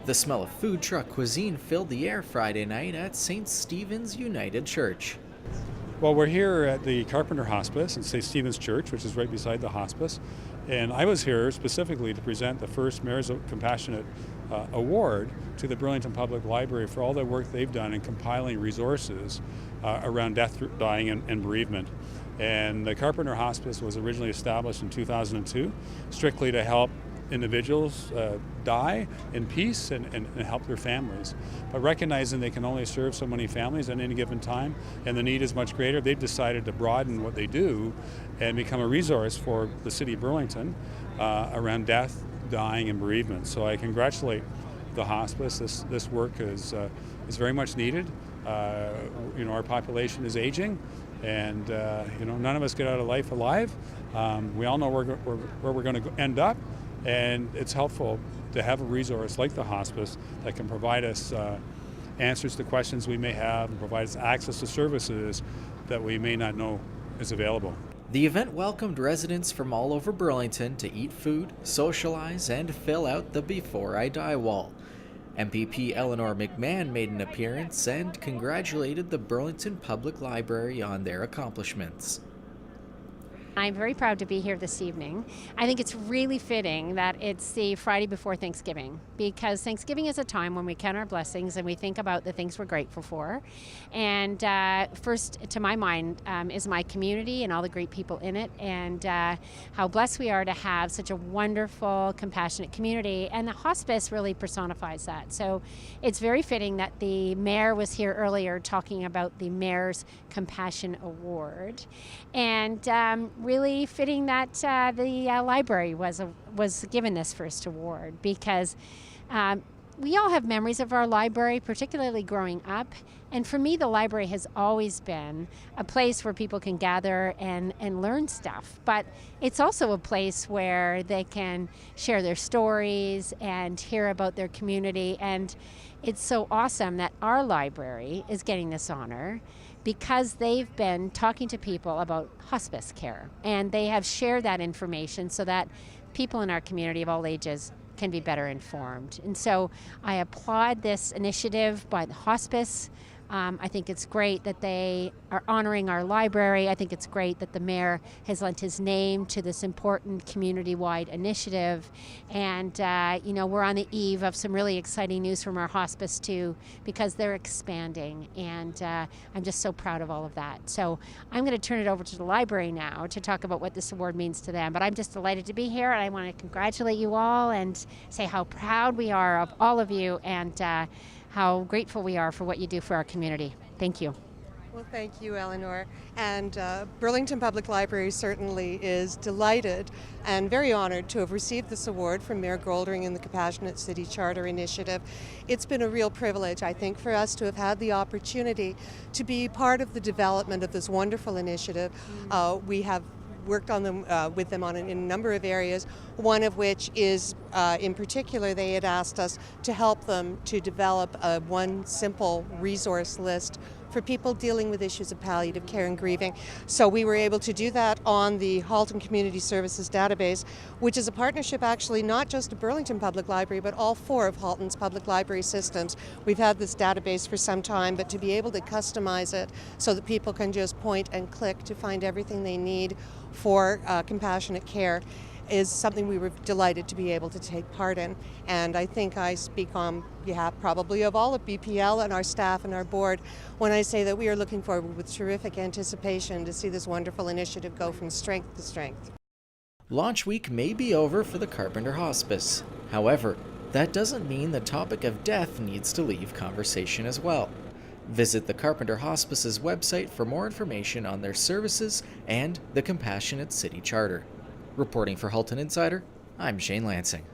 The smell of food truck cuisine filled the air Friday night at St. Stephen's United Church. Well, we're here at the Carpenter Hospice in St. Stephen's Church, which is right beside the hospice. And I was here specifically to present the first Mayor's Compassionate Award to the Burlington Public Library for all the work they've done in compiling resources around death, dying, and bereavement. And the Carpenter Hospice was originally established in 2002, strictly to help individuals die in peace and help their families. But recognizing they can only serve so many families at any given time and the need is much greater, they've decided to broaden what they do and become a resource for the city of Burlington around death, dying, and bereavement. So I congratulate the hospice. This work is very much needed. Our population is aging, and none of us get out of life alive. We all know where we're going to end up. And it's helpful to have a resource like the hospice that can provide us answers to questions we may have and provide us access to services that we may not know is available. The event welcomed residents from all over Burlington to eat food, socialize, and fill out the Before I Die wall. MPP Eleanor McMahon made an appearance and congratulated the Burlington Public Library on their accomplishments. I'm very proud to be here this evening. I think it's really fitting that it's the Friday before Thanksgiving, because Thanksgiving is a time when we count our blessings and we think about the things we're grateful for. And first to my mind is my community and all the great people in it, and how blessed we are to have such a wonderful, compassionate community. And the hospice really personifies that. So it's very fitting that the mayor was here earlier talking about the Mayor's Compassion Award. And really fitting that the library was given this first award, because we all have memories of our library, particularly growing up. And for me, the library has always been a place where people can gather and learn stuff. But it's also a place where they can share their stories and hear about their community. And it's so awesome that our library is getting this honor, because they've been talking to people about hospice care, and they have shared that information so that people in our community of all ages can be better informed. And so I applaud this initiative by the hospice. I think it's great that they are honoring our library. I think it's great that the mayor has lent his name to this important community-wide initiative. And we're on the eve of some really exciting news from our hospice too, because they're expanding. And I'm just so proud of all of that. So I'm going to turn it over to the library now to talk about what this award means to them. But I'm just delighted to be here, and I want to congratulate you all and say how proud we are of all of you, and how grateful we are for what you do for our community. Thank you. Well, thank you, Eleanor. And Burlington Public Library certainly is delighted and very honored to have received this award from Mayor Goldring and the Compassionate City Charter Initiative. It's been a real privilege, I think, for us to have had the opportunity to be part of the development of this wonderful initiative. We have worked on them with them in a number of areas, one of which is in particular they had asked us to help them to develop one simple resource list for people dealing with issues of palliative care and grieving. So we were able to do that on the Halton Community Services database, which is a partnership actually not just of Burlington Public Library, but all 4 of Halton's public library systems. We've had this database for some time, but to be able to customize it so that people can just point and click to find everything they need for compassionate care is something we were delighted to be able to take part in. And I think I speak on behalf probably of all of BPL and our staff and our board when I say that we are looking forward with terrific anticipation to see this wonderful initiative go from strength to strength. Launch week may be over for the Carpenter Hospice. However, that doesn't mean the topic of death needs to leave conversation as well. Visit the Carpenter Hospice's website for more information on their services and the Compassionate City Charter. Reporting for Halton Insider, I'm Shane Lansing.